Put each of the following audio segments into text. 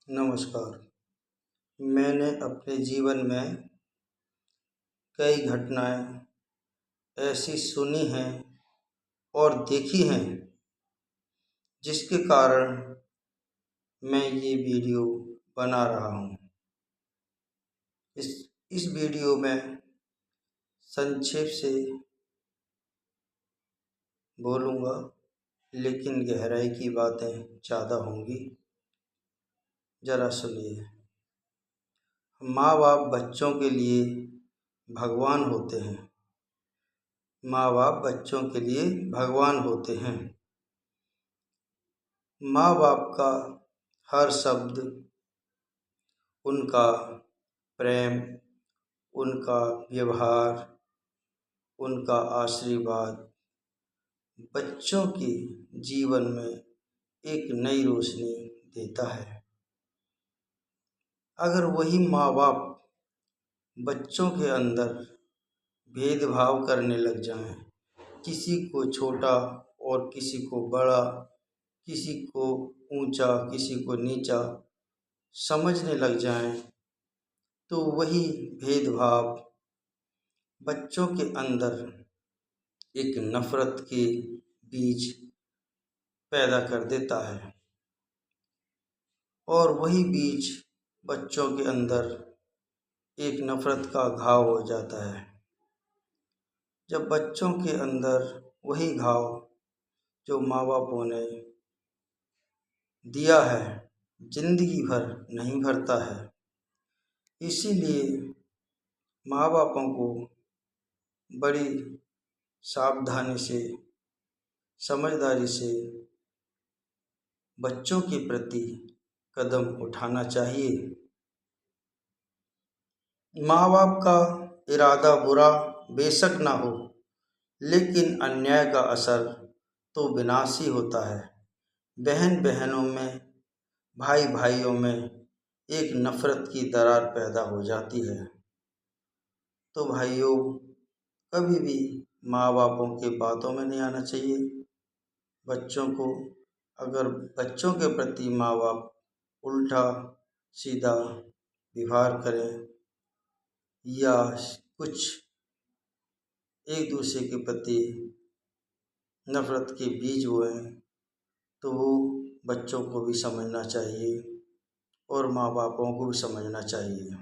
नमस्कार। मैंने अपने जीवन में कई घटनाएं ऐसी सुनी हैं और देखी हैं जिसके कारण मैं ये वीडियो बना रहा हूँ। इस वीडियो में संक्षेप से बोलूँगा, लेकिन गहराई की बातें ज़्यादा होंगी। ज़रा सुनिए। माँ बाप बच्चों के लिए भगवान होते हैं। माँ बाप बच्चों के लिए भगवान होते हैं। माँ बाप का हर शब्द, उनका प्रेम, उनका व्यवहार, उनका आशीर्वाद बच्चों के जीवन में एक नई रोशनी देता है। अगर वही माँ बाप बच्चों के अंदर भेदभाव करने लग जाएं, किसी को छोटा और किसी को बड़ा, किसी को ऊंचा किसी को नीचा समझने लग जाएं, तो वही भेदभाव बच्चों के अंदर एक नफरत के बीज पैदा कर देता है और वही बीज बच्चों के अंदर एक नफरत का घाव हो जाता है। जब बच्चों के अंदर वही घाव जो माँ बापों ने दिया है जिंदगी भर नहीं भरता है, इसीलिए माँ बापों को बड़ी सावधानी से, समझदारी से बच्चों के प्रति कदम उठाना चाहिए। माँ बाप का इरादा बुरा बेशक ना हो, लेकिन अन्याय का असर तो विनाशी होता है। बहन बहनों में, भाई भाइयों में एक नफरत की दरार पैदा हो जाती है। तो भाइयों, कभी भी माँ बापों के बातों में नहीं आना चाहिए। बच्चों को, अगर बच्चों के प्रति माँ बाप उल्टा सीधा व्यवहार करें या कुछ एक दूसरे के प्रति नफरत के बीज बोएं, तो वो बच्चों को भी समझना चाहिए और माँ बापों को भी समझना चाहिए।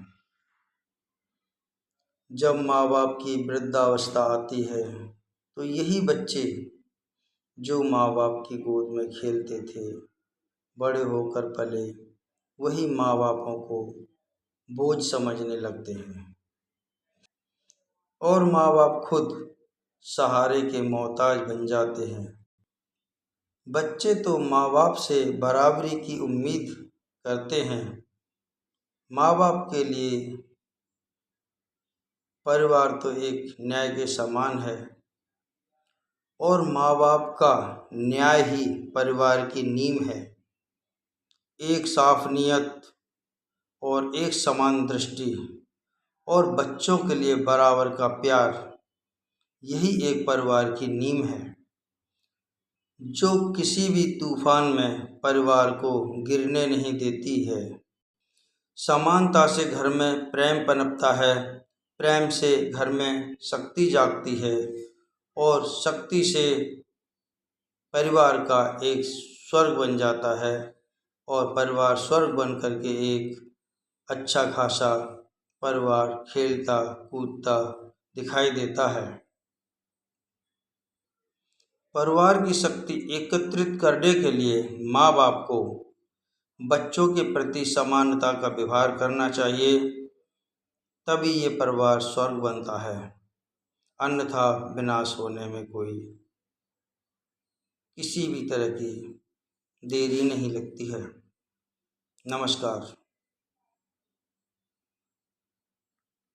जब माँ बाप की वृद्धावस्था आती है तो यही बच्चे जो माँ बाप की गोद में खेलते थे, बड़े होकर पले, वही माँ बापों को बोझ समझने लगते हैं और माँ बाप खुद सहारे के मोहताज बन जाते हैं। बच्चे तो माँ बाप से बराबरी की उम्मीद करते हैं। माँ बाप के लिए परिवार तो एक न्याय के समान है और माँ बाप का न्याय ही परिवार की नींव है। एक साफ नियत और एक समान दृष्टि और बच्चों के लिए बराबर का प्यार, यही एक परिवार की नींव है जो किसी भी तूफान में परिवार को गिरने नहीं देती है। समानता से घर में प्रेम पनपता है, प्रेम से घर में शक्ति जागती है और शक्ति से परिवार का एक स्वर्ग बन जाता है और परिवार स्वर्ग बन करके एक अच्छा खासा परिवार खेलता कूदता दिखाई देता है। परिवार की शक्ति एकत्रित करने के लिए माँ बाप को बच्चों के प्रति समानता का व्यवहार करना चाहिए, तभी ये परिवार स्वर्ग बनता है। अन्यथा विनाश होने में कोई किसी भी तरह की देरी नहीं लगती है। नमस्कार।